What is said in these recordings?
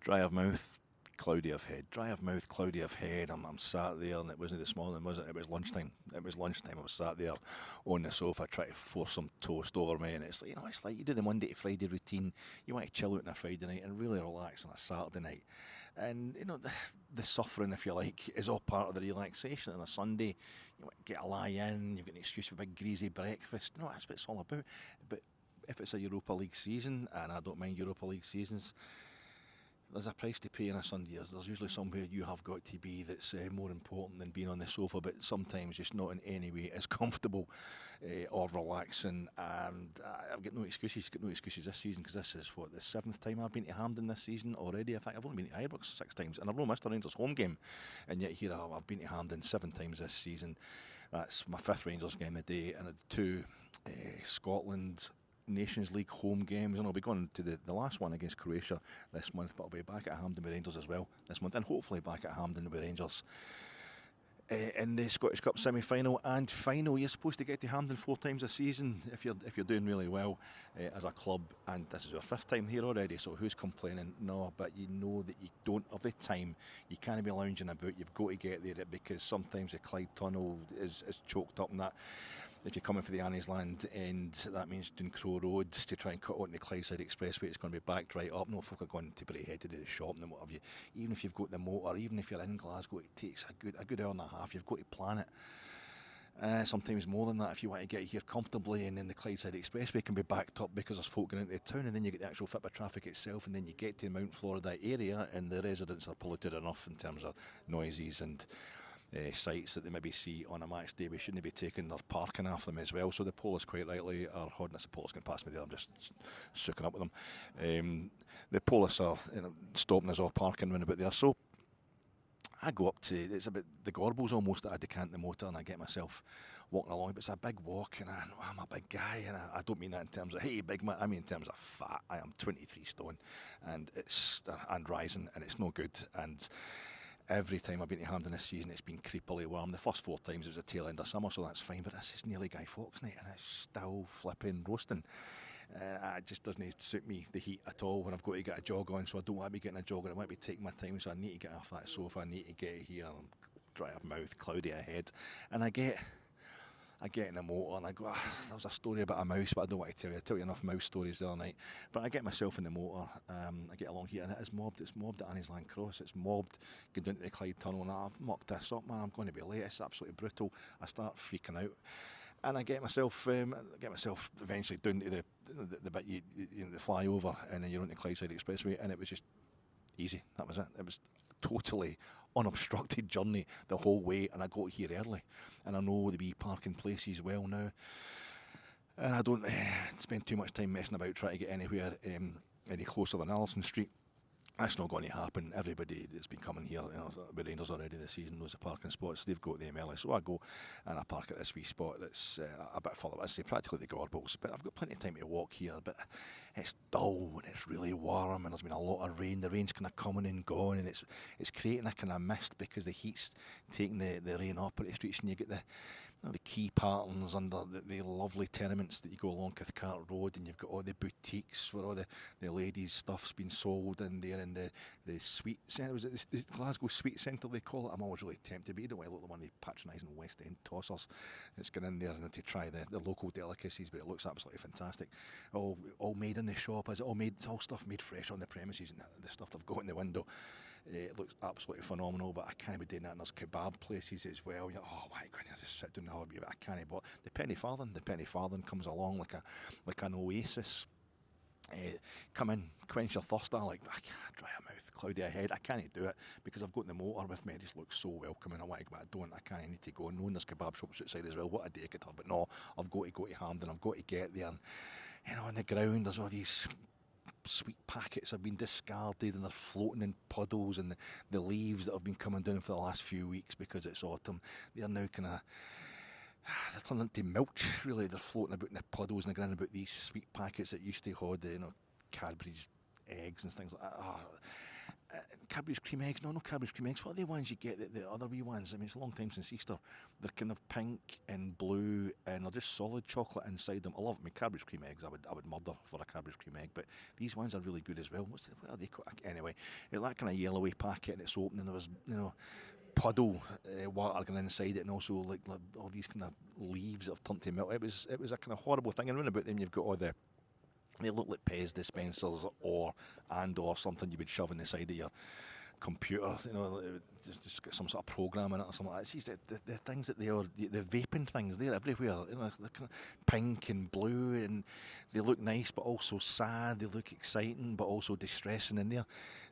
Dry of mouth, cloudy of head. Dry of mouth, cloudy of head. I'm sat there, and it wasn't this morning, was it? It was lunchtime. It was lunchtime. I was sat there on the sofa trying to force some toast over me, and it's like, it's like you do the Monday to Friday routine. You want to chill out on a Friday night and really relax on a Saturday night. And, the suffering, if you like, is all part of the relaxation. On a Sunday, you want to get a lie in, you've got an excuse for a big greasy breakfast. That's what it's all about. But if it's a Europa League season, and I don't mind Europa League seasons, there's a price to pay on a Sunday. There's usually somewhere you have got to be that's more important than being on the sofa, but sometimes just not in any way as comfortable or relaxing. And I've got no excuses. This season, because this is the 7th time I've been to Hampden this season already. In fact, I've only been to Ibrox 6 times, and I've not missed a Rangers home game. And yet here I've been to Hampden 7 times this season. That's my 5th Rangers game a day, and I had 2 Scotland Nations League home games, and I'll be going to the last one against Croatia this month, but I'll be back at Hampden with Rangers as well this month, and hopefully back at Hampden with Rangers in the Scottish Cup semi-final and final. You're supposed to get to Hampden 4 times a season if you're doing really well as a club, and this is your 5th time here already, so who's complaining? No, but you know that you don't have the time. You can't be lounging about. You've got to get there, because sometimes the Clyde Tunnel is choked up, and that if you're coming for the Anniesland end, that means doing Crow Road to try and cut onto the Clydeside Expressway. It's going to be backed right up. No folk are going to Braehead to do the shopping and what have you. Even if you've got the motor, even if you're in Glasgow, it takes a good hour and a half. You've got to plan it. Sometimes more than that if you want to get here comfortably, and then the Clydeside Expressway can be backed up because there's folk going into the town, and then you get the actual football traffic itself, and then you get to Mount Florida area, and the residents are polluted enough in terms of noises and sites that they maybe see on a match day. We shouldn't be taking their parking off them as well. So the police quite rightly are holding us. The police can pass me there, I'm just sooking up with them. The police are stopping us off parking round about there. So I go up to, it's about the Gorbals almost, that I decant the motor and I get myself walking along, but it's a big walk, and I know I'm a big guy, and I don't mean that in terms of, hey, big man, I mean in terms of fat. I am 23 stone, and rising, and it's no good. And every time I've been to Hampden this season, it's been creepily warm. The first 4 times it was a tail end of summer, so that's fine, but this is nearly Guy Fawkes night, and it's still flipping roasting. It just doesn't suit me, the heat at all, when I've got to get a jog on, so I don't want to be getting a jog on. I want to be taking my time, so I need to get off that sofa, I need to get here, I'm dry of mouth, cloudy ahead, and I get in the motor and I go, there was a story about a mouse, but I don't want to tell you. I tell you enough mouse stories the other night. But I get myself in the motor, I get along here, and it is mobbed. It's mobbed at Anniesland Cross. It's mobbed going down to the Clyde Tunnel, and I've mucked this up, man. I'm going to be late. It's absolutely brutal. I start freaking out, and I get myself eventually down to the bit the flyover, and then you're on the Clydeside Expressway, and it was just easy. That was it. It was totally unobstructed journey the whole way, and I got here early, and I know the wee parking places well now, and I don't spend too much time messing about trying to get anywhere any closer than Allison Street. That's not going to happen. Everybody that's been coming here, with Rangers already this season, knows the parking spots. They've got the MLS, so I go and I park at this wee spot that's a bit further. I say practically the Gorbals, but I've got plenty of time to walk here. But it's dull and it's really warm, and there's been a lot of rain. The rain's kind of coming and gone, and it's creating a kind of mist because the heat's taking the rain up at the streets, and you get the key patterns under the lovely tenements that you go along Cathcart Road, and you've got all the boutiques where all the ladies' stuff's been sold in there, in the sweet centre. Was it the Glasgow Sweet Centre they call it? I'm always really tempted, but you don't want to look at the one of the patronising West End tossers that's gone in there and to try the local delicacies, but it looks absolutely fantastic. All made in the shop. Is it all made? It's all stuff made fresh on the premises, and the stuff they've got in the window. It looks absolutely phenomenal, but I can't be doing that. And there's kebab places as well. You're like, oh, why can't I just sit down and have a beer? But I can't. But the penny farthing comes along like an oasis. Come in, quench your thirst. I like, I can't, dry a mouth, cloudy ahead. I can't do it because I've got the motor with me. It just looks so welcoming. I want to, but I don't. I can't. I need to go. Knowing there's kebab shops outside as well. What a day I could have. But no, I've got to go to Hampden. I've got to get there. And on the ground, there's all these sweet packets have been discarded, and they're floating in puddles, and the leaves that have been coming down for the last few weeks because it's autumn, they're now kind of they're turning into milk, really. They're floating about in the puddles, and they're going about these sweet packets that used to hold Cadbury's eggs and things like that. Cadbury's cream eggs. No, no Cadbury's cream eggs. What are the ones you get, the other wee ones? I mean, it's a long time since Easter. They're kind of pink and blue, and they're just solid chocolate inside them. I love them. I mean, Cadbury's cream eggs, I would murder for a Cadbury's cream egg, but these ones are really good as well. What are they called? Anyway, that kind of yellowy packet, and it's open, and there was, puddle water going inside it, and also like all these kind of leaves that have turned to milk. It was a kind of horrible thing. And round about them, you've got all they look like Pez dispensers or something you would shove in the side of your computer, just got some sort of program in it or something like that. It's the things that the vaping things, they're everywhere. They're kind of pink and blue, and they look nice but also sad. They look exciting but also distressing, and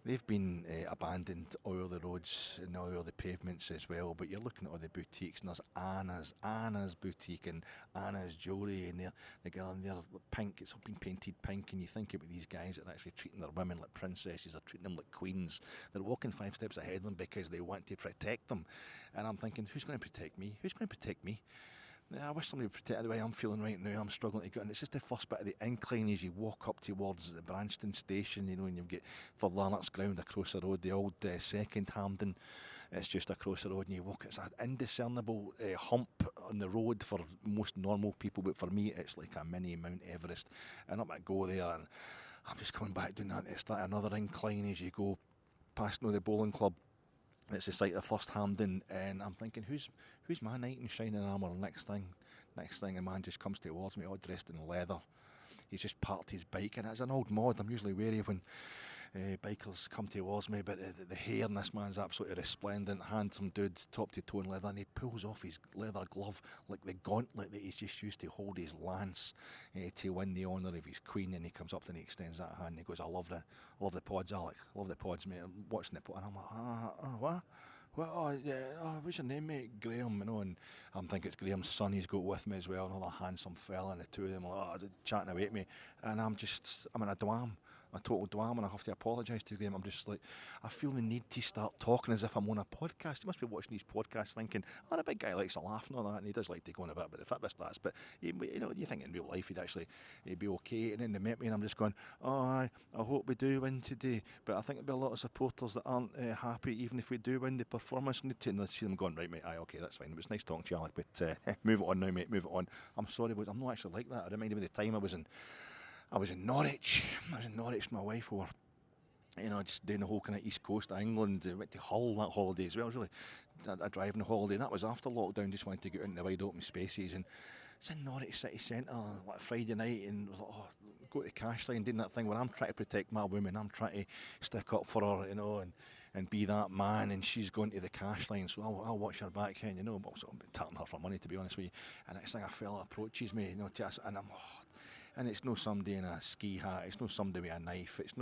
they've been abandoned all over the roads and all over the pavements as well. But you're looking at all the boutiques, and there's Anna's boutique and Anna's jewellery, and they're pink. It's all been painted pink, and you think about these guys that are actually treating their women like princesses. They're treating them like queens. They're walking 5 steps ahead of them because they want to protect them. And I'm thinking, who's going to protect me? Who's going to protect me? I wish somebody would protect the way I'm feeling right now. I'm struggling to get in. It's just the first bit of the incline as you walk up towards the Branston station, and you've got for Lanark's ground across the road, the old second Hampden. It's just across the road, and you walk. It's an indiscernible hump on the road for most normal people, but for me, it's like a mini Mount Everest. And up I go there, and I'm just coming back down that. It's like another incline as you go past the bowling club. It's the site of First Hampden, and I'm thinking, who's my knight in shining armour? Next thing, a man just comes towards me, all dressed in leather. He's just parked his bike, and as an old mod, I'm usually wary when bikers come towards me, but the hair in this man's absolutely resplendent, handsome dude, top to toe in leather, and he pulls off his leather glove like the gauntlet that he's just used to hold his lance to win the honour of his queen. And he comes up and he extends that hand and he goes, I love the pods, Alec. I love the pods, mate. I'm watching the pod, and I'm like, what? Well, what's your name, mate? Graham, and I'm thinking it's Graham's son he's got with me as well, another handsome fella, and the two of them are chatting away at me, and I'm in a dwam, a total dwam, and I have to apologise to Graham. I'm just like, I feel the need to start talking as if I'm on a podcast. He must be watching these podcasts thinking, the big guy likes to laugh and all that, and he does like to go on a bit about the fitness stats, but you think in real life he'd be okay. And then they met me, and I'm just going, I hope we do win today, but I think there'll be a lot of supporters that aren't happy even if we do win the performance. And I see them going, right, mate, okay, that's fine. It was nice talking to you, Alec, but move it on now, mate, move it on. I'm sorry, but I'm not actually like that. It reminded me of the time I was in Norwich. With my wife. We were, just doing the whole kind of east coast of England. Went to Hull that holiday as well. It was really a driving holiday. That was after lockdown. Just wanted to get out into the wide open spaces, and it's in Norwich city centre like Friday night, and was like, go to the cash line, doing that thing where I'm trying to protect my woman. I'm trying to stick up for her, and be that man, and she's going to the cash line, so I'll watch her back end, I'm tapping her for money, to be honest with you. And next thing, a fella approaches me, and I'm. And it's no somebody in a ski hat, it's no somebody with a knife, it's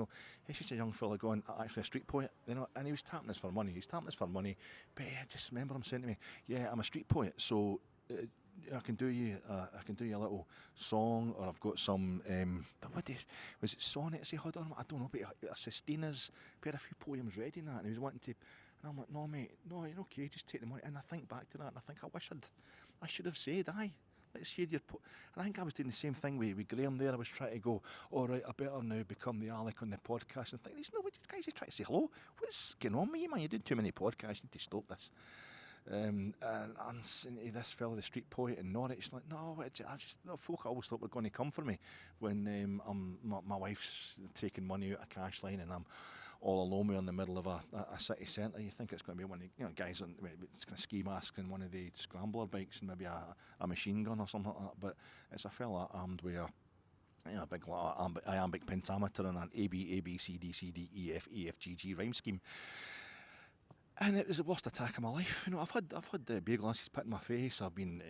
just a young fella going, actually a street poet, and he was tapping us for money. But I just remember him saying to me, yeah, I'm a street poet, so I can do you a little song, or I've got some, was it sonnets he had on him? I don't know, but Sestina's, he had a few poems ready and that, and he was wanting to, and I'm like, no mate, no, you're okay, just take the money. And I think back to that, and I think, I should have said, let's hear your and I think I was doing the same thing with Graham there. I was trying to go, all right, I better now become the Alec on the podcast, and think, this guy's just trying to say hello. What's going on with you, man? You're doing too many podcasts, you need to stop this. And I'm saying to this fella, the street poet in Norwich, like, no, the folk always thought were going to come for me when my wife's taking money out of cash line, and I'm all alone in the middle of a city centre. You think it's going to be one of the guys on kind of ski masks and one of the scrambler bikes and maybe a machine gun or something like that, but it's a fella armed with a big iambic pentameter and an A B C D C D E F G G rhyme scheme. And it was the worst attack of my life. I've had beer glasses put in my face. I've been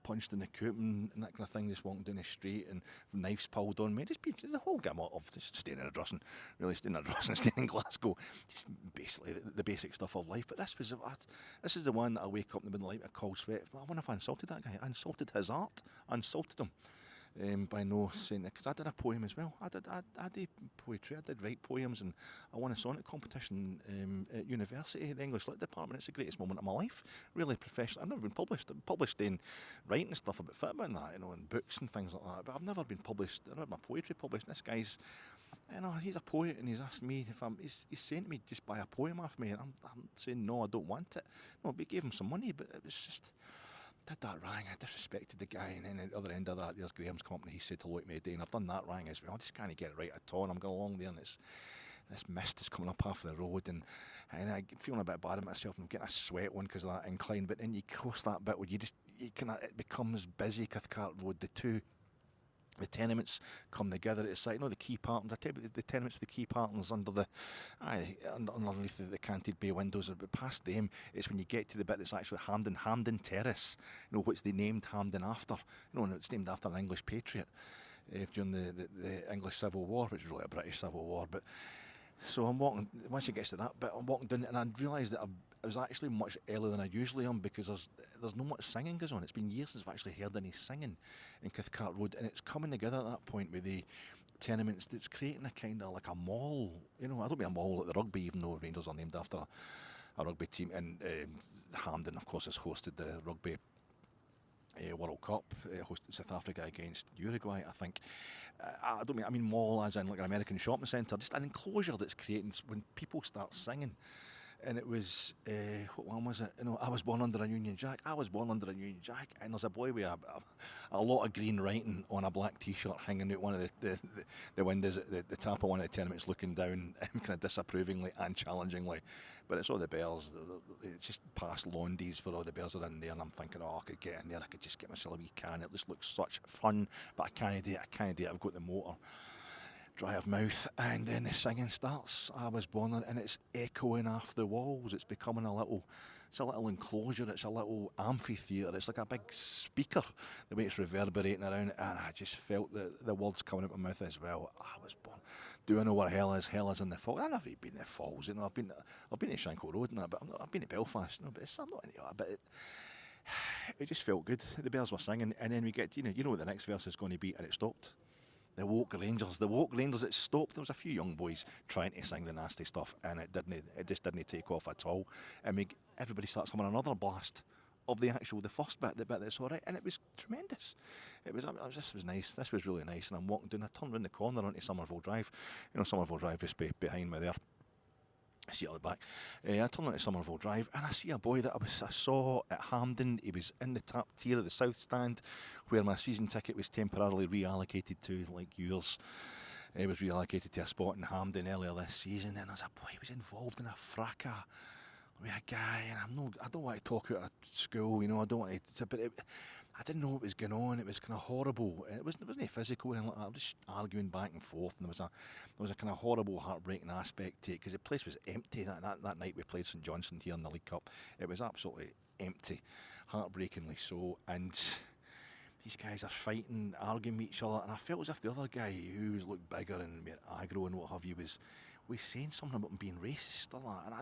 punched in the coop and that kind of thing, just walking down the street, and knives pulled on me. Just been the whole gamut of just staying in in Glasgow. Just basically the basic stuff of life. But this is the one that I wake up in the middle of the night with a cold sweat. I wonder if I insulted that guy. I insulted his art. I insulted him. By no saying that, because I did a poem as well. I did poetry. I did write poems, and I won a sonnet competition at university, the English Lit department. It's the greatest moment of my life. Really professional. I've never been published. I'm published in writing stuff about football and that, in books and things like that. But I've never been published. I never had my poetry published. This guy's You know, he's a poet, and he's asked me if he's saying to me, just buy a poem off me, and I'm saying no, I don't want it. No, we gave him some money, but it was just did that wrong. I disrespected the guy, and then at the other end of that, there's Graham's company. He said hello to me today, and I've done that wrong as well. I just can't get it right at all. And I'm going along there, and it's this mist is coming up off the road, and I'm feeling a bit bad about myself. I'm getting a sweat one because of that incline, but then you cross that bit where it becomes busy. Cathcart Road, the tenements come together. It's like, the key partners. I tell you, the tenements with the key partners underneath the canted bay windows. But past them, it's when you get to the bit that's actually Hampden Terrace. What's they named Hampden after? And it's named after an English patriot during the English Civil War, which is really a British Civil War. But so I'm walking. Once it gets to that bit, I'm walking down, and I realised that I was actually much earlier than I usually am, because there's not much singing goes on. It's been years since I've actually heard any singing in Cathcart Road, and it's coming together at that point with the tenements. It's creating a kind of like a mall. I don't mean a mall like the rugby, even though Rangers are named after a rugby team. And Hampden, of course, has hosted the rugby World Cup, hosted South Africa against Uruguay, I think. I mean mall as in like an American shopping centre, just an enclosure that's creating when people start singing. And it was, what one was it? I was born under a Union Jack. I was born under a Union Jack. And there's a boy with a lot of green writing on a black T-shirt hanging out one of the windows at the top of one of the tenements, looking down kind of disapprovingly and challengingly. But it's all the Bears. It's just past Londies where all the Bears are in there, and I'm thinking, I could get in there. I could just get myself a wee can. It just looks such fun, but I can't do it. I've got the motor. Dry of mouth, and then the singing starts. I was born there, and it's echoing off the walls. It's becoming it's a little enclosure. It's a little amphitheatre. It's like a big speaker, the way it's reverberating around, and I just felt the words coming out my mouth as well. I was born. Do I know where hell is? Hell is in the Falls. I've never been in the Falls. I've been to Shankill Road and that, but I've been to Belfast. But it's not any of that. But it just felt good. The Bears were singing, and then we get, you know what the next verse is going to be, and it stopped. The Woke Rangers, it stopped. There was a few young boys trying to sing the nasty stuff, and it just didn't take off at all. And everybody starts having another blast of the first bit, the bit that's all right, and it was tremendous. This was nice. This was really nice. And I'm walking down. I turn round the corner onto Somerville Drive. Somerville Drive is behind me there. I see it at the back. I turn onto Somerville Drive, and I see a boy that I saw at Hampden. He was in the top tier of the South Stand, where my season ticket was temporarily reallocated to, like yours. It was reallocated to a spot in Hampden earlier this season, and there's a boy who was involved in a fracas with a guy, and I don't want to talk out of school, I don't want to, but I didn't know what was going on. It was kind of horrible. It wasn't physical or anything like that. I was just arguing back and forth, and there was a kind of horrible, heartbreaking aspect to it, because the place was empty. That night we played St Johnstone here in the League Cup, it was absolutely empty, heartbreakingly so. And these guys are fighting, arguing with each other, and I felt as if the other guy, who looked bigger and more aggro and what have you, was saying something about him being racist or that, and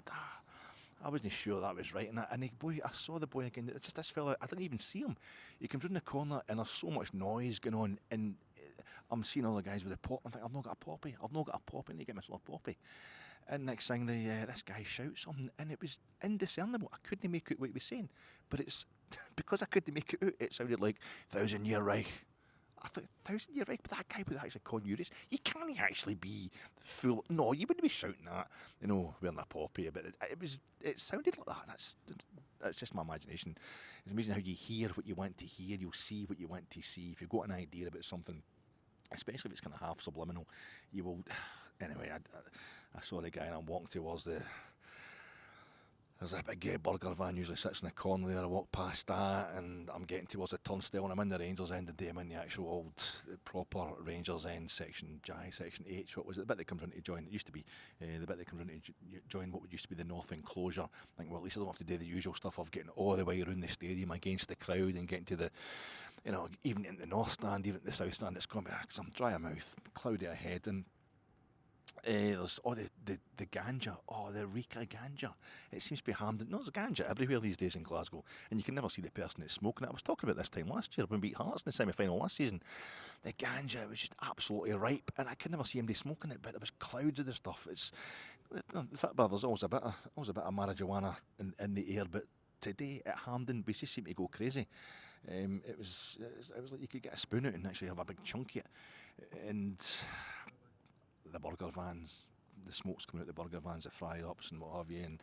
I wasn't sure that was right. And the boy, I saw the boy again. It's just this fella, I didn't even see him. He comes round the corner, and there's so much noise going on, and I'm seeing other guys with a pop. I'm thinking, I've not got a poppy. I need to get myself a poppy. And next thing, this guy shouts something, and it was indiscernible. I couldn't make out what he was saying, but it's because I couldn't make it out, it sounded like 1,000-Year Reich. I thought, 1,000-Year Reich, but that guy was actually calling you racist. You can't actually be full. No, you wouldn't be shouting that, wearing a poppy. But it sounded like that. That's just my imagination. It's amazing how you hear what you want to hear. You'll see what you want to see. If you've got an idea about something, especially if it's kind of half subliminal, you will. Anyway, I saw the guy, and I'm walking towards there's a big burger van usually sits in the corner there. I walk past that, and I'm getting towards the turnstile, and I'm in the Rangers end today. I'm in the actual old proper Rangers end, section H. What was it? The bit that comes in to join. It used to be the bit that comes in to join what used to be the north enclosure. I think, well, at least I don't have to do the usual stuff of getting all the way around the stadium against the crowd and getting to the, even in the north stand, even at the south stand. It's going to be, because I'm dry of mouth, cloudy ahead, and there's the ganja, the Rika ganja. It seems to be Hampden. No, there's ganja everywhere these days in Glasgow, and you can never see the person that's smoking it. I was talking about this time last year when we beat Hearts in the semi-final last season. The ganja was just absolutely ripe, and I could never see anybody smoking it, but there was clouds of the stuff. There's always a bit of marijuana in the air, but today at Hampden we just seemed to go crazy. It was like you could get a spoon out and actually have a big chunk of it, and the burger vans, the smoke's coming out the burger vans, the fry-ups and what have you, and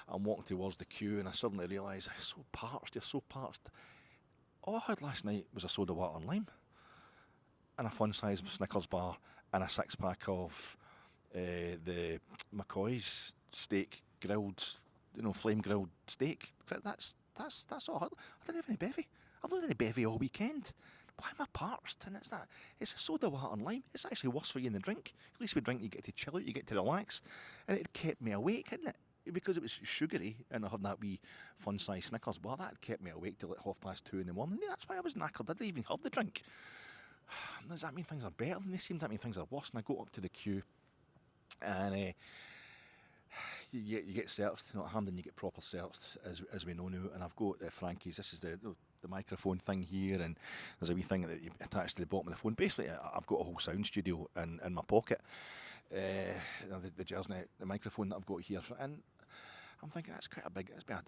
I'm walking towards the queue and I suddenly realise, you're so parched. All I had last night was a soda water and lime, and a fun-sized Snickers bar, and a six-pack of the McCoy's steak grilled, flame grilled steak. That's all. I didn't have any bevy. I've not had any bevy all weekend. Why am I parched? And it's a soda water and lime. It's actually worse for you than the drink. At least with drink you get to chill out, you get to relax, and it kept me awake, hadn't it? Because it was sugary and I had that wee fun-sized Snickers bar, that kept me awake till 2:30 in the morning. That's why I was knackered. I didn't even have the drink. Does that mean things are better than they seem? Does that mean things are worse? And I go up to the queue and you get searched. At Hampden you get proper searched, as we know now. And I've got Frankie's. This is the microphone thing here, and there's a wee thing that you attach to the bottom of the phone. Basically, I've got a whole sound studio in my pocket. The Jersey, the microphone that I've got here, and I'm thinking that's quite a big, it's been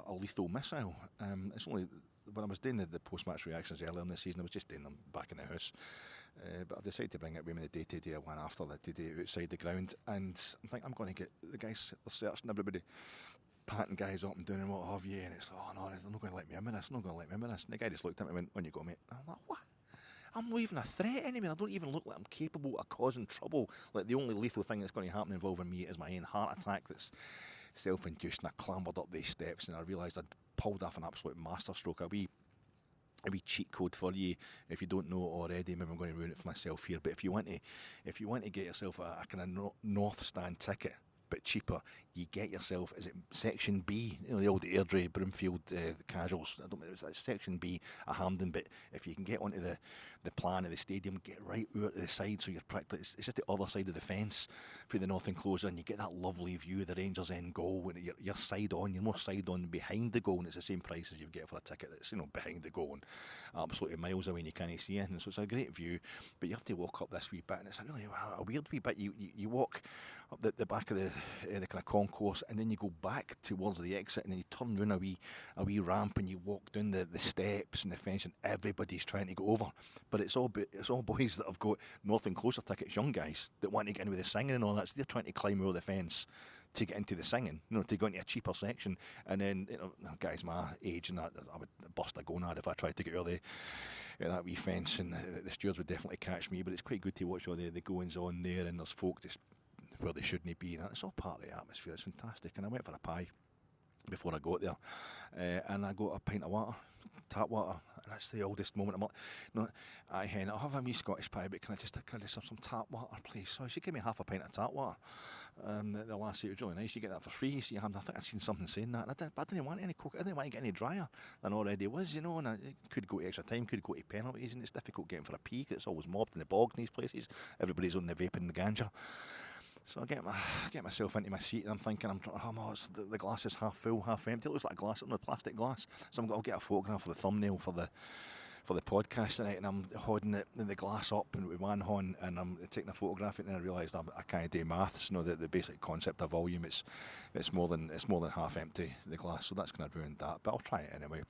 a lethal missile. It's only when I was doing the post-match reactions earlier in the season, I was just doing them back in the house. But I've decided to bring it with me the day to day one after the day outside the ground, and I'm thinking I'm going to get the guys, they're searching everybody, patting guys up and doing and what have you, and it's they're not going to let me in with this, And the guy just looked at me and went, "On you go, mate." I'm like, what? I'm not even a threat anymore. I don't even look like I'm capable of causing trouble. Like, the only lethal thing that's going to happen involving me is my own heart attack that's self-induced, and I clambered up these steps and I realised I'd pulled off an absolute masterstroke. A wee cheat code for you if you don't know it already. Maybe I'm going to ruin it for myself here, but if you want to get yourself a kind of North Stand ticket but cheaper, you get yourself, is it Section B, the old Airdrie, Broomfield, the casuals, I don't know, it's Section B at Hampden, but if you can get onto the plan of the stadium, get right out to the side, so you're practically, it's just the other side of the fence for the north enclosure, and you get that lovely view of the Rangers end goal, and you're side on, you're more side on behind the goal, and it's the same price as you get for a ticket that's behind the goal, and absolutely miles away and you can't see anything, so it's a great view, but you have to walk up this wee bit, and it's a weird wee bit. You walk up the back of the kind of concourse, and then you go back towards the exit, and then you turn round a wee ramp, and you walk down the steps and the fence, and everybody's trying to go over. But it's all boys that have got north enclosure tickets, young guys that want to get in with the singing and all that. So they're trying to climb over the fence to get into the singing, to go into a cheaper section. And then, guys my age and that, I would bust a gonad if I tried to get over that wee fence, and the stewards would definitely catch me. But it's quite good to watch all the goings on there, and there's folk just where they shouldn't be, and it's all part of the atmosphere. It's fantastic. And I went for a pie before I got there, and I got a pint of water, tap water, and that's the oldest moment. I'm like, no, I'll have a wee Scottish pie, but can I just have some tap water, please? So she gave me half a pint of tap water. The last year it was really nice. You get that for free. So I think I'd seen something saying that. And I didn't want any coke. I didn't want to get any drier than already was, and I could go to extra time, could go to penalties, and it's difficult getting for a pee because it's always mobbed in the bog in these places. Everybody's on the vape and the ganja. So I get myself into my seat, and I'm thinking, it's the glass is half full, half empty. It looks like a glass, a plastic glass. So I'll get a photograph of the thumbnail for the podcast tonight, and I'm holding the glass up and with one hand, and I'm taking a photograph of it, and I realised I can't do maths. The basic concept of volume, it's more than half empty, the glass. So that's going to ruin that, but I'll try it anyway.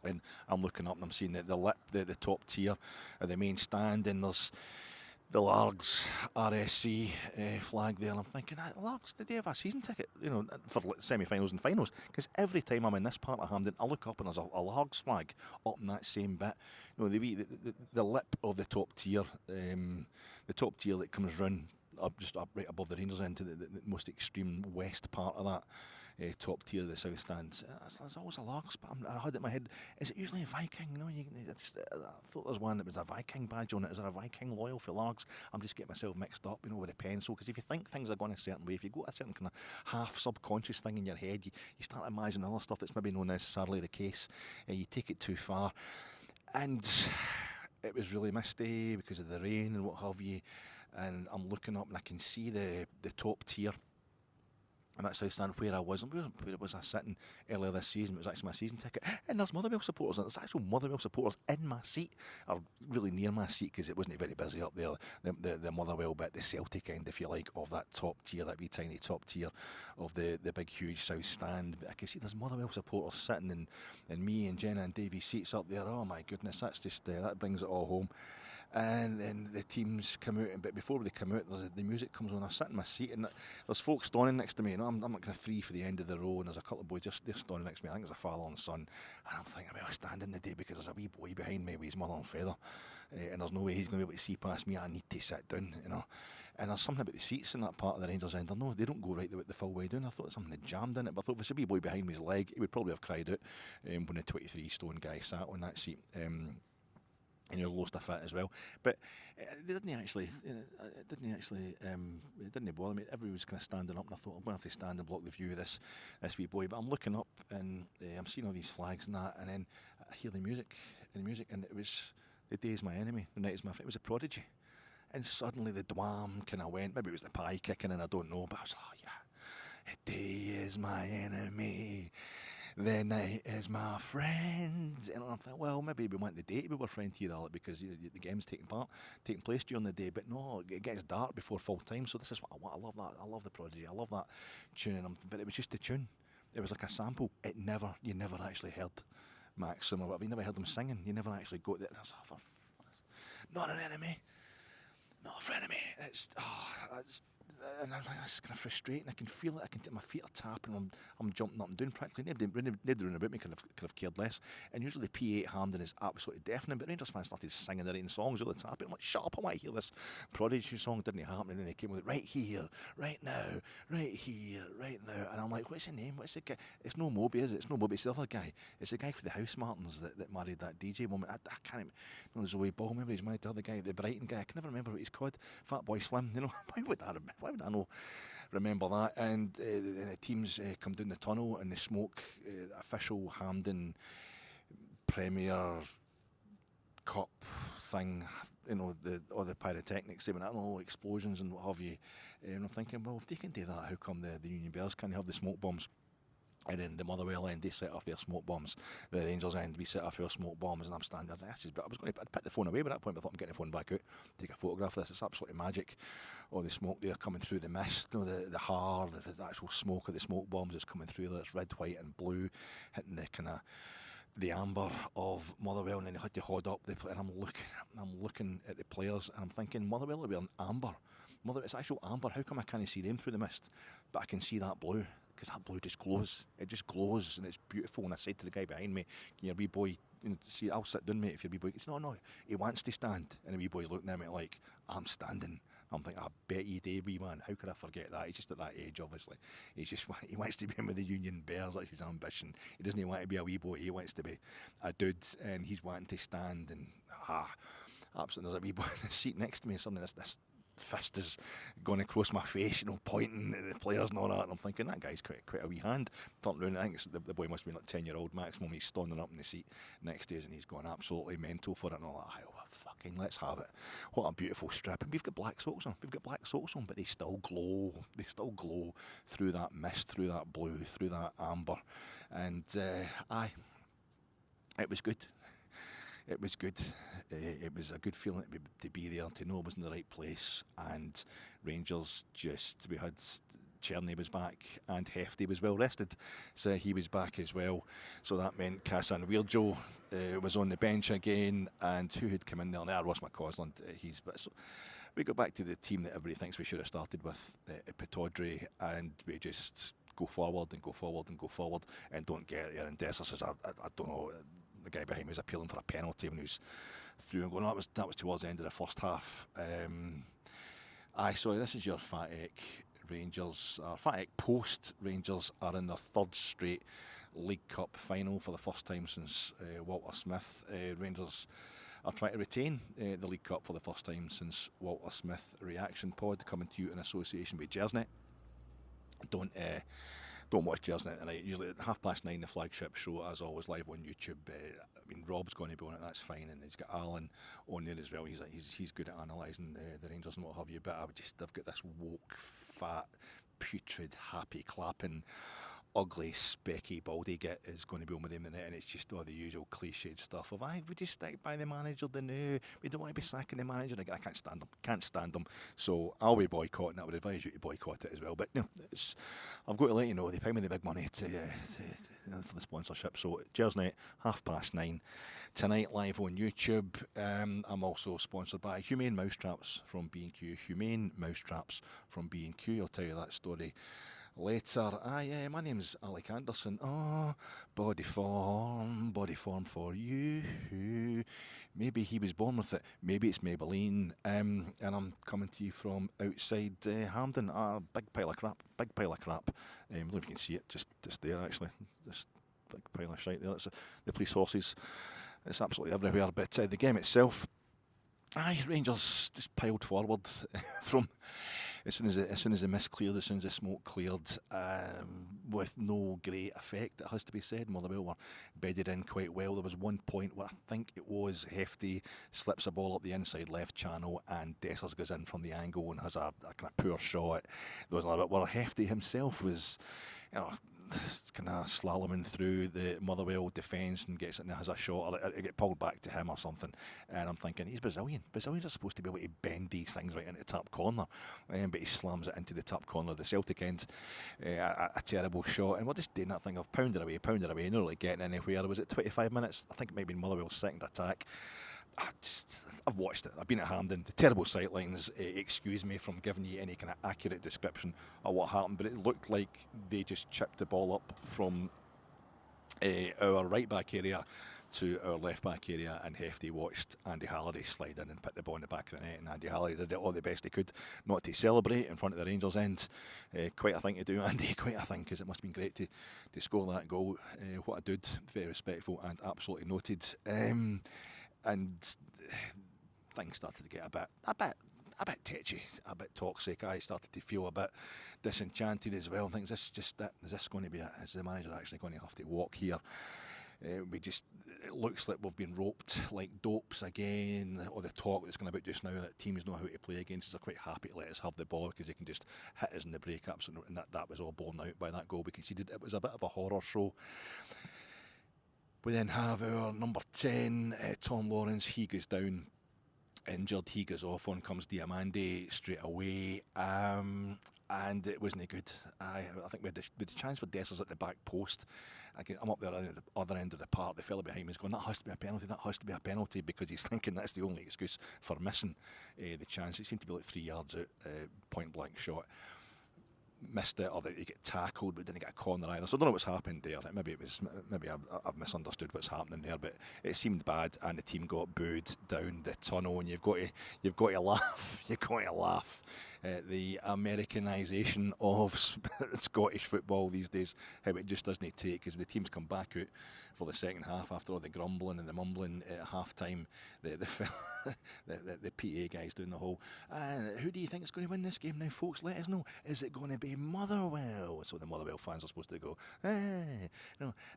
And I'm looking up and I'm seeing the top tier of the main stand, and there's the Largs RSC flag there, and I'm thinking, Largs, did they have a season ticket, for semi-finals and finals? Because every time I'm in this part of Hampden, I look up and there's a Largs flag up in that same bit. The lip of the top tier that comes round just up right above the Rangers end to the most extreme west part of that. Top tier of the south stands. There's always a Largs, but I had it in my head, is it usually a Viking? I thought there was one that was a Viking badge on it. Is there a Viking loyal for Largs? I'm just getting myself mixed up, with a pencil, because if you think things are going a certain way, if you go a certain kind of half subconscious thing in your head, you start imagining other stuff that's maybe not necessarily the case. You take it too far, and it was really misty because of the rain and what have you, and I'm looking up and I can see the top tier. And that's stand where I was. Where was I sitting earlier this season? It was actually my season ticket. And there's Motherwell supporters. And there's actual Motherwell supporters in my seat, or really near my seat, because it wasn't very busy up there. The Motherwell bit, the Celtic end, if you like, of that top tier, that wee tiny top tier of the big, huge south stand. But I can see there's Motherwell supporters sitting, and me and Jenna and Davey seats up there. Oh my goodness, that's just that brings it all home. And then the teams come out, but before they come out, the music comes on. I sit in my seat, and there's folks standing next to me. I'm like kind of three for the end of the row, and there's a couple of boys they're standing next to me. I think it's a father and son, and I'm thinking, well, standing the day because there's a wee boy behind me with his mother and father, and there's no way he's going to be able to see past me. I need to sit down, And there's something about the seats in that part of the Rangers end. No, they don't go right the full way down. I thought something had jammed in it, but I thought if it's a wee boy behind me, his leg, he would probably have cried out when the 23 stone guy sat on that seat. And you're lost a fit as well, but it didn't actually. It didn't bother me. Everybody was kind of standing up, and I thought I'm going to have to stand and block the view of this wee boy. But I'm looking up, and I'm seeing all these flags and that, and then I hear the music, and it was "The Day Is My Enemy, The Night Is My Friend." It was a Prodigy, and suddenly the dwam kind of went. Maybe it was the pie kicking in, I don't know, but I was yeah, "The day is my enemy. The night is my friend." And I'm thinking, well, maybe we want the day to be our friend here, Alec, because the game's taking place during the day. But no, it gets dark before full time. So this is what I want. I love that. I love the Prodigy. I love that tune. But it was just the tune. It was like a sample. You never actually heard Maxim or whatever. You never heard them singing. You never actually got that. Not an enemy. Not a friend of me. And it's kind of frustrating. I can feel it. My feet are tapping. I'm jumping up and down practically. Nobody around about me could have cared less. And usually P8 Hampden is absolutely deafening. But Rangers fans started singing their own songs all the time. I'm like, shut up! I want to hear this Prodigy song. Didn't happen. And then they came with right here, right now, right here, right now. And I'm like, what's his name? What's the guy? It's no Moby, is it? It's no Moby. It's the other guy. It's the guy for the House Martins that married that DJ woman. I can't even. Zoe Ball. Remember he's married to the other guy, the Brighton guy. I can never remember what he's called. Fatboy Slim. Why would I know? Remember that, and the teams come down the tunnel and the smoke, official Hampden Premier Cup thing, all the pyrotechnics, they went out, all explosions and what have you. And I'm thinking, well, if they can do that, how come the Union Bears can't have the smoke bombs? And then the Motherwell end, they set off their smoke bombs. The Rangers end, we set off our smoke bombs, and I'm standing there. But I was going to put the phone away by that point, but I thought I'm getting the phone back out, take a photograph of this. It's absolutely magic. All the smoke there coming through the mist, the hard, the actual smoke of the smoke bombs is coming through there. It's red, white, and blue, hitting the kind of the amber of Motherwell, and then they had to hold up. And I'm looking at the players, and I'm thinking Motherwell will be an amber. It's actual amber. How come I can't see them through the mist, but I can see that blue? Because that blue just glows. It just glows, and it's beautiful. And I said to the guy behind me, "Can your wee boy see? I'll sit down, mate. If your wee boy," he said, "No, he wants to stand." And the wee boy's looking at me like, "I'm standing." I'm thinking, "I bet you do, wee man. How could I forget that?" He's just at that age, obviously. He wants to be in with the Union Bears. That's his ambition. He doesn't want to be a wee boy. He wants to be a dude, and he's wanting to stand. And absolutely, there's a wee boy in the seat next to me. Something this fist is going across my face, pointing at the players and all that. And I'm thinking, that guy's quite a wee hand. Turned around, I think the boy must have been like 10-year-old maximum. He's standing up in the seat next to us, and he's going absolutely mental for it. And all that. Fucking let's have it. What a beautiful strip. And we've got black socks on. But they still glow. They still glow through that mist, through that blue, through that amber. And it was good. It was good. It was a good feeling to be there, to know I was in the right place. And Rangers we had Cherny was back, and Hefty was well rested, so he was back as well. So that meant Cassan Weirjo was on the bench again, and who had come in there? Ross McCausland. So we go back to the team that everybody thinks we should have started with, Pataudry, and we just go forward and go forward and go forward, and don't get there. And Dessers says, I don't know. The guy behind me was appealing for a penalty when he was through and going. That was towards the end of the first half. Sorry, this is your Fatek Rangers. Fatek Post Rangers are in their third straight League Cup final for the first time since Walter Smith. Rangers are trying to retain the League Cup for the first time since Walter Smith. Reaction Pod coming to you in association with Jersnet. Don't watch Jersnet tonight. Usually at 9:30, the flagship show, as always, live on YouTube. Rob's going to be on it, that's fine, and he's got Alan on there as well. He's good at analysing the Rangers and what have you. But I've got this woke, fat, putrid, happy, clapping, ugly, specky, baldy git is going to be on with him in it, and it's just all the usual cliched stuff of, would you stick by the manager? We don't want to be sacking the manager. I can't stand them. So I'll be boycotting. I would advise you to boycott it as well. But no, it's I've got to let you know, they pay me the big money for the sponsorship. So, Jersey, 9:30 tonight, live on YouTube. I'm also sponsored by Humane Mousetraps from B&Q. Humane Mousetraps from B&Q. I'll tell you that story later. My name's Alec Anderson. Oh, body form for you. Maybe he was born with it. Maybe it's Maybelline. And I'm coming to you from outside Hampden. Big pile of crap. I don't know if you can see it. Just there, actually. Just big pile of shite there. That's the police horses. It's absolutely everywhere. But the game itself, Rangers just piled forward from. As soon as the mist cleared, as soon as the smoke cleared, with no great effect, it has to be said. Motherwell were bedded in quite well. There was one point where I think it was Hefty slips a ball up the inside left channel and Dessers goes in from the angle and has a kind of poor shot. There was a little bit where Hefty himself was, kind of slaloming through the Motherwell defence and gets it and has a shot, or it get pulled back to him or something. And I'm thinking, he's Brazilian. Brazilians are supposed to be able to bend these things right into the top corner, but he slams it into the top corner of the Celtic end. A terrible shot, and we're just doing that thing of pounding away, not really getting anywhere. Was it 25 minutes? I think it might have been Motherwell's second attack. I've watched it. I've been at Hampden. The terrible sightlines excuse me from giving you any kind of accurate description of what happened, but it looked like they just chipped the ball up from our right back area to our left back area, and Hefty watched Andy Halliday slide in and put the ball in the back of the net, and Andy Halliday did it all the best he could not to celebrate in front of the Rangers end. Quite a thing to do, Andy, quite a thing, because it must have been great to score that goal. What a dude, very respectful and absolutely noted. And things started to get a bit tetchy, a bit toxic. I started to feel a bit disenchanted as well. Things is this going to be is the manager actually going to have to walk here? It looks like we've been roped like dopes again. Or the talk that's going about just now that teams know how to play against us are quite happy to let us have the ball because they can just hit us in the breakups, and that was all borne out by that goal we conceded. It was a bit of a horror show. We then have our number 10, Tom Lawrence. He goes down injured. He goes off. On comes Diamande straight away. And it wasn't good. I think we had the chance for Dessers at the back post. I'm up there at the other end of the park. The fella behind me is going, that has to be a penalty, because he's thinking that's the only excuse for missing the chance. It seemed to be like 3 yards out, point blank shot. Missed it, or that you get tackled but didn't get a corner either. So I don't know what's happened there. Maybe I've misunderstood what's happening there, but it seemed bad, and the team got booed down the tunnel. And you've got to laugh. You've got to laugh at the Americanisation of Scottish football these days. How it just doesn't take, because the teams come back out for the second half after all the grumbling and the mumbling at half time. The PA guys doing the whole, who do you think is going to win this game now, folks? Let us know. Is it going to be Motherwell? So the Motherwell fans are supposed to go,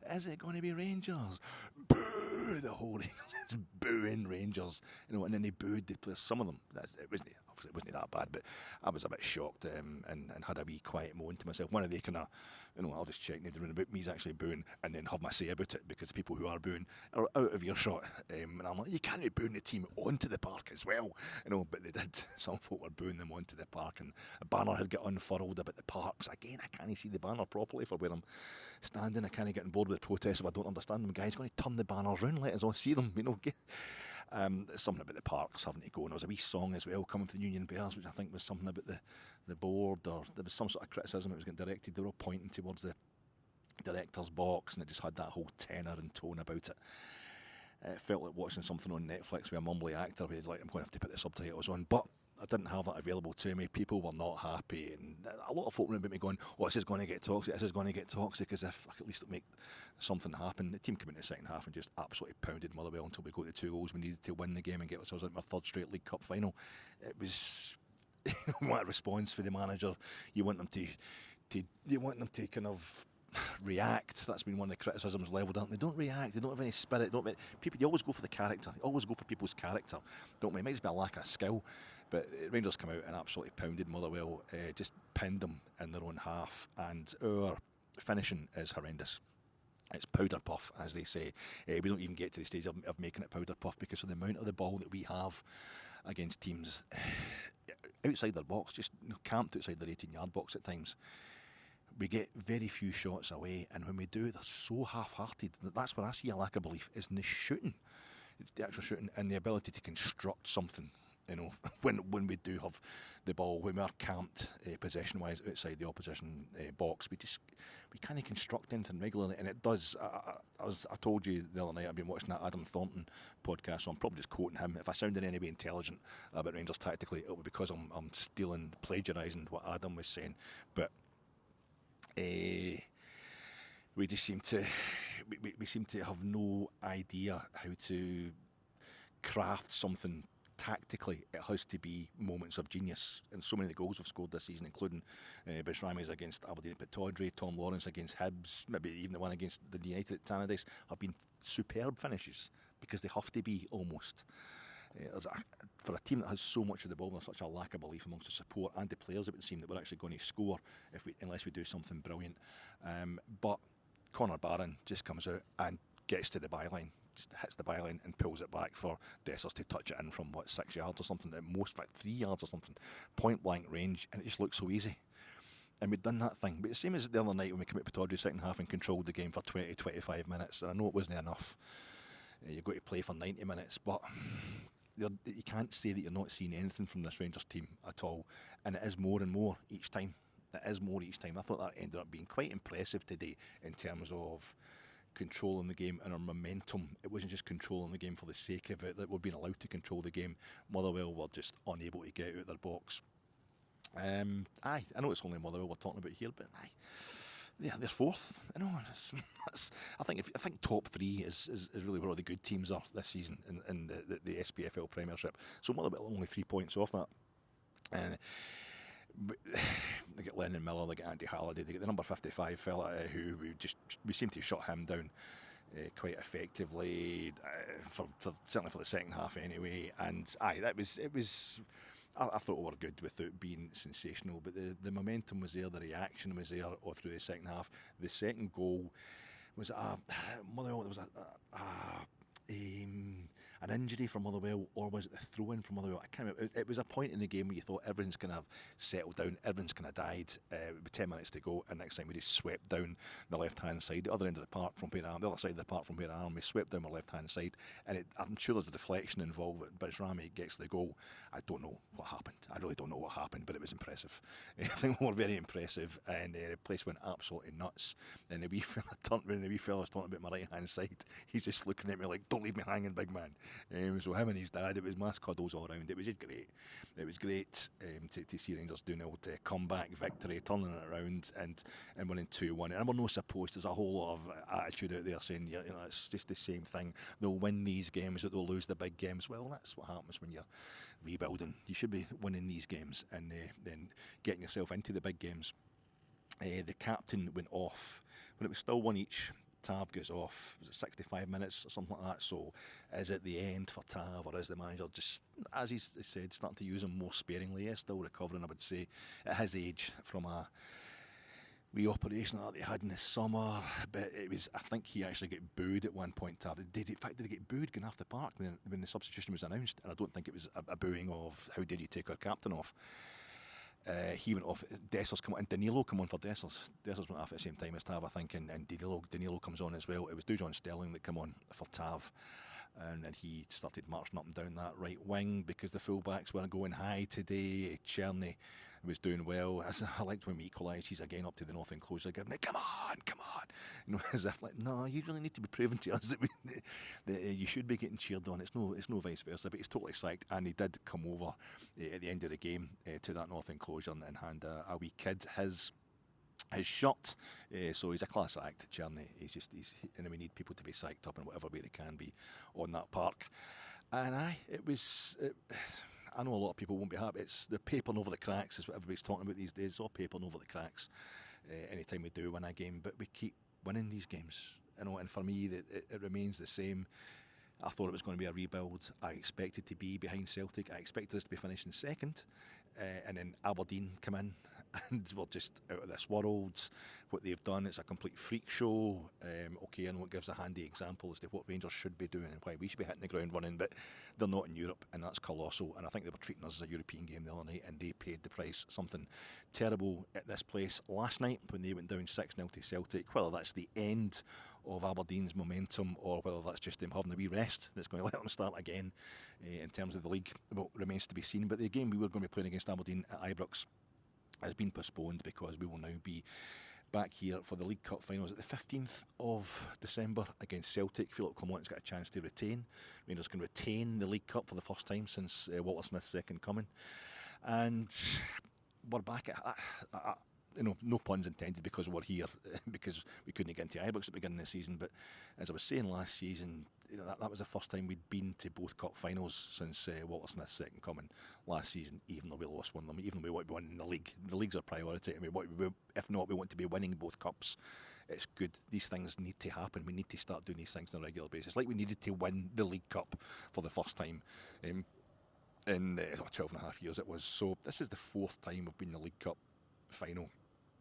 is it going to be Rangers? Boo! The whole Rangers, it's booing Rangers, and then they booed the players. Some of them, it wasn't that bad, but I was a bit shocked and had a wee quiet moan to myself. One of the kind of, I'll just check neither about me's actually booing and then have my say about it, because the people who are booing are out of earshot. And I'm like, you can't be booing the team onto the park as well, but they did. Some folk were booing them onto the park, and a banner had got unfurled about the parks. Again, I can't see the banner properly for where I'm standing. I can't get on board with the protests if I don't understand them. Guys, going to turn the banners round, let us all see them, something about the parks having to go, and there was a wee song as well coming from the Union Bears, which I think was something about the board, or there was some sort of criticism that was getting directed. They were all pointing towards the director's box, and it just had that whole tenor and tone about it. It felt like watching something on Netflix with a mumbly actor who's like, I'm going to have to put the subtitles on, but I didn't have that available to me. People were not happy, and a lot of folk around about me going, this is going to get toxic, as if I could at least make something happen. The team came in the second half and just absolutely pounded Motherwell until we got the 2 goals we needed to win the game and get ourselves into our third straight League Cup final. It was what a response for the manager. You want them to kind of react. That's been one of the criticisms levelled at them. They don't react. They don't have any spirit. They always go for the character. They always go for people's character. Don't we? It might just be a lack of skill. But Rangers come out and absolutely pounded Motherwell, just pinned them in their own half, and our finishing is horrendous. It's powder puff, as they say. We don't even get to the stage of making it powder puff because of the amount of the ball that we have against teams outside their box, just camped outside their 18-yard box at times. we get very few shots away, and when we do, they're so half-hearted. That's where I see a lack of belief, is in the shooting. It's the actual shooting and the ability to construct something. You know, when we do have the ball, when we are camped possession-wise outside the opposition box, we can't construct anything regularly, and it does. I told you the other night, I've been watching that Adam Thornton podcast, so I'm probably just quoting him. If I sound in any way intelligent about Rangers tactically, it'll be because I'm stealing, plagiarising what Adam was saying. But we just seem to we seem to have no idea how to craft something tactically. It has to be moments of genius, and so many of the goals we've scored this season, including Bishrami's against Aberdeen at Pittodrie, Tom Lawrence against Hibs, maybe even the one against the United at Tannadice, have been superb finishes, because they have to be almost. For a team that has so much of the ball, there's such a lack of belief amongst the support and the players, it would seem, that we're actually going to score unless we do something brilliant. But Connor Barron just comes out and gets to the byline, hits the byline and pulls it back for Dessers to touch it in from 6 yards or something, at most, in fact 3 yards or something, point blank range, and it just looks so easy. And we'd done that thing. But the same as the other night when we came out Pittodrie second half and controlled the game for 20-25 minutes, and I know it wasn't enough. You've got to play for 90 minutes, but you can't say that you're not seeing anything from this Rangers team at all. And it is more and more each time. It is more each time. I thought that ended up being quite impressive today in terms of controlling the game and our momentum. It wasn't just controlling the game for the sake of it, that we're being allowed to control the game. Motherwell were just unable to get out of their box. I know it's only Motherwell we're talking about here, but yeah, they're fourth. I know. I think top three is really where all the good teams are this season in the SPFL Premiership. So Motherwell are only 3 points off that. They get Lennon Miller, they get Andy Halliday, they get the number 55 fella who we seem to shut him down quite effectively for certainly for the second half anyway. And it was. I thought we were good without being sensational, but the momentum was there, the reaction was there all through the second half. The second goal was Motherwell. There was an injury for Motherwell, or was it the throw-in for Motherwell? I can't remember. It was a point in the game where you thought everything's kind of settled down, everything's kind of died. With 10 minutes to go, and next time we just swept down the left-hand side, the other end of the park from where I am, the other side of the park from where I am. We swept down our left-hand side, and I'm sure there's a deflection involved. But Rami gets the goal. I don't know what happened. I really don't know what happened, but it was impressive. I think we were very impressive, and the place went absolutely nuts. And the wee fella turned when the wee fella's talking about my right-hand side, he's just looking at me like, "Don't leave me hanging, big man." So him and his dad, it was mass cuddles all around. It was just great. It was great to see Rangers doing it, to comeback victory, turning it around and winning 2-1. And we're not supposed, there's a whole lot of attitude out there saying, it's just the same thing. They'll win these games, but they'll lose the big games. Well, that's what happens when you're rebuilding. You should be winning these games and then getting yourself into the big games. The captain went off when it was still one each. Tav goes off, was it 65 minutes or something like that? So is it the end for Tav, or is the manager just, as he said, starting to use him more sparingly? Yes, still recovering, I would say, at his age from a wee operation that he had in the summer. But it was, I think he actually got booed at one point, Tav. In fact, did he get booed going off the park when the substitution was announced? And I don't think it was a booing of, how did you take our captain off? He went off. Dessers come on, and Danilo come on for Dessers. Dessers went off at the same time as Tav, I think, and Danilo comes on as well. It was Dujon Sterling that come on for Tav, and he started marching up and down that right wing because the fullbacks weren't going high today. Cherny was doing well. I liked when we equalised. He's again up to the north enclosure, giving it, come on, as if like, no, you really need to be proving to us that you should be getting cheered on. It's no vice versa. But he's totally psyched, and he did come over at the end of the game to that north enclosure and hand a wee kid his shirt. So he's a class act, Cherny. And we need people to be psyched up in whatever way they can be on that park. And I know a lot of people won't be happy. It's the papering over the cracks is what everybody's talking about these days. It's all papering over the cracks anytime we do win a game, but we keep winning these games. And for me, it remains the same. I thought it was going to be a rebuild. I expected to be behind Celtic. I expected us to be finishing second, and then Aberdeen come in and we're just out of this world. What they've done, it's a complete freak show. Okay, and what gives a handy example as to what Rangers should be doing and why we should be hitting the ground running, but they're not in Europe, and that's colossal. And I think they were treating us as a European game the other night, and they paid the price. Something terrible at this place last night when they went down 6-0 to Celtic. Whether that's the end of Aberdeen's momentum or whether that's just them having a wee rest that's going to let them start again in terms of the league, well, remains to be seen. But the game we were going to be playing against Aberdeen at Ibrox has been postponed because we will now be back here for the League Cup finals at the 15th of December against Celtic. Philippe Clement's got a chance to retain. Rangers can retain the League Cup for the first time since Walter Smith's second coming. And we're back at no puns intended because we're here, because we couldn't get into Ibrox at the beginning of the season. But as I was saying last season, that was the first time we'd been to both cup finals since Walter Smith's second coming last season, even though we lost one of them, even though we want to be winning the league. The league's our priority, and if not, we want to be winning both cups. It's good. These things need to happen. We need to start doing these things on a regular basis. Like we needed to win the League Cup for the first time in 12 and a half years it was. So this is the fourth time we've been in the League Cup final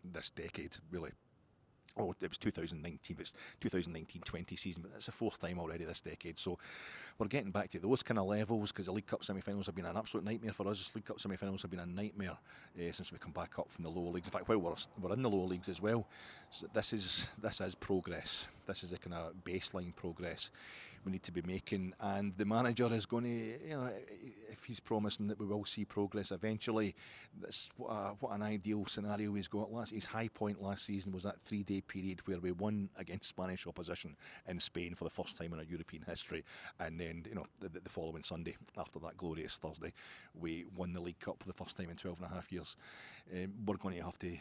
this decade, really. Oh, it was 2019, but it's 2019-20 season, but that's the fourth time already this decade. So we're getting back to those kind of levels, because the League Cup semi-finals have been an absolute nightmare for us. League Cup semi-finals have been a nightmare since we come back up from the lower leagues. In fact, while we're in the lower leagues as well. So this is progress. This is a kind of baseline progress we need to be making, and the manager is going to, if he's promising that we will see progress eventually, that's what an ideal scenario he's got. His high point last season was that 3-day period where we won against Spanish opposition in Spain for the first time in our European history, and then the following Sunday, after that glorious Thursday, we won the League Cup for the first time in 12 and a half years. We're going to have to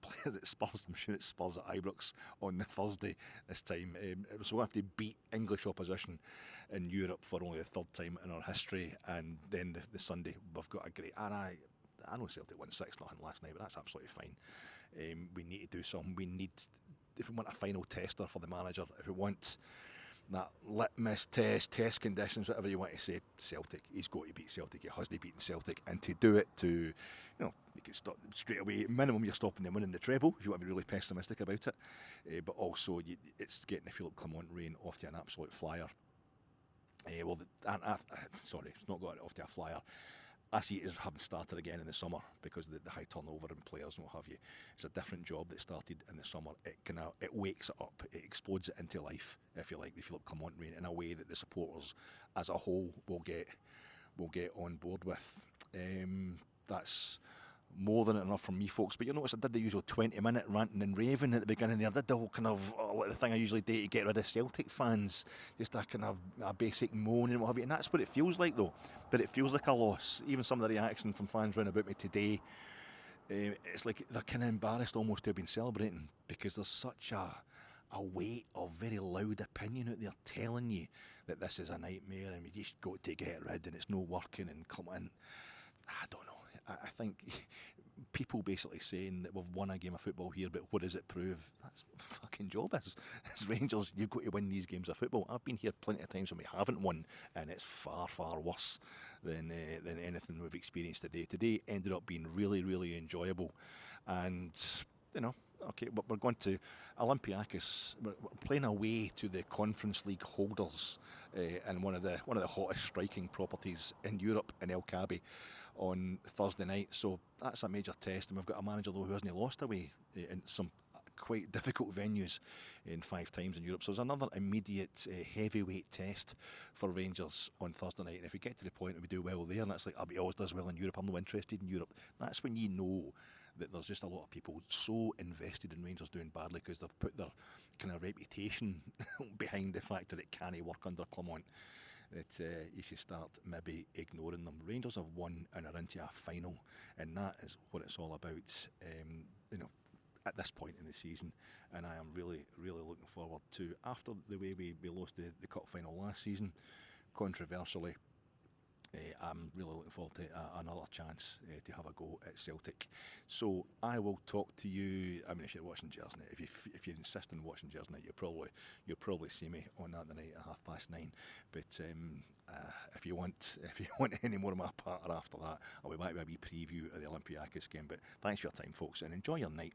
play at Spurs. I'm sure it's Spurs at Ibrox on the Thursday this time. So we'll have to beat English opposition in Europe for only the third time in our history, and then the Sunday we've got a great. And I know Celtic won 6-0 last night, but that's absolutely fine. We need to do something. We need, if we want a final tester for the manager, if we want that litmus test conditions, whatever you want to say, Celtic, he's got to beat Celtic. He has to beat Celtic, and to do it, you can stop straight away. Minimum, you're stopping them winning the treble if you want to be really pessimistic about it. But also, it's getting the Philippe Clement reign off to an absolute flyer. Sorry, it's not got it off to a flyer. I see it as having started again in the summer because of the high turnover in players and what have you. It's a different job that started in the summer. It wakes it up, it explodes it into life, if you like, the Philippe Clement reign, in a way that the supporters as a whole will get on board with. That's more than enough from me, folks. But you notice I did the usual 20-minute ranting and raving at the beginning there. I did the whole kind of the thing I usually do to get rid of Celtic fans, just a kind of a basic moan and what have you. And that's what it feels like, though. But it feels like a loss. Even some of the reaction from fans round about me today, it's like they're kind of embarrassed almost to have been celebrating, because there's such a weight of very loud opinion out there telling you that this is a nightmare and we just got to get rid and it's no working and come in. I don't know. I think people basically saying that we've won a game of football here, but what does it prove? That's my fucking job as Rangers. You've got to win these games of football. I've been here plenty of times when we haven't won, and it's far, far worse than anything we've experienced today. Today ended up being really, really enjoyable, and okay, but we're going to Olympiacos. We're playing away to the Conference League holders and one of the hottest striking properties in Europe in El Cabi on Thursday night. So that's a major test, and we've got a manager though who hasn't lost away in some quite difficult venues in 5 times in Europe. So there's another immediate heavyweight test for Rangers on Thursday night. And if we get to the point where we do well there, and that's like, he always does well in Europe, I'm not interested in Europe, that's when you know that there's just a lot of people so invested in Rangers doing badly because they've put their kind of reputation behind the fact that it can't work under Clement, that you should start maybe ignoring them. Rangers have won and are into a final, and that is what it's all about, at this point in the season. And I am really, really looking forward to, after the way we lost the cup final last season, controversially, I'm really looking forward to another chance to have a go at Celtic. So I will talk to you. I mean, if you're watching Jersey, if you insist on watching Jersey, you'll probably see me on that the night at 9:30. But if you want if you want any more of my patter after that, I'll be back with a wee preview of the Olympiacos game. But thanks for your time, folks, and enjoy your night.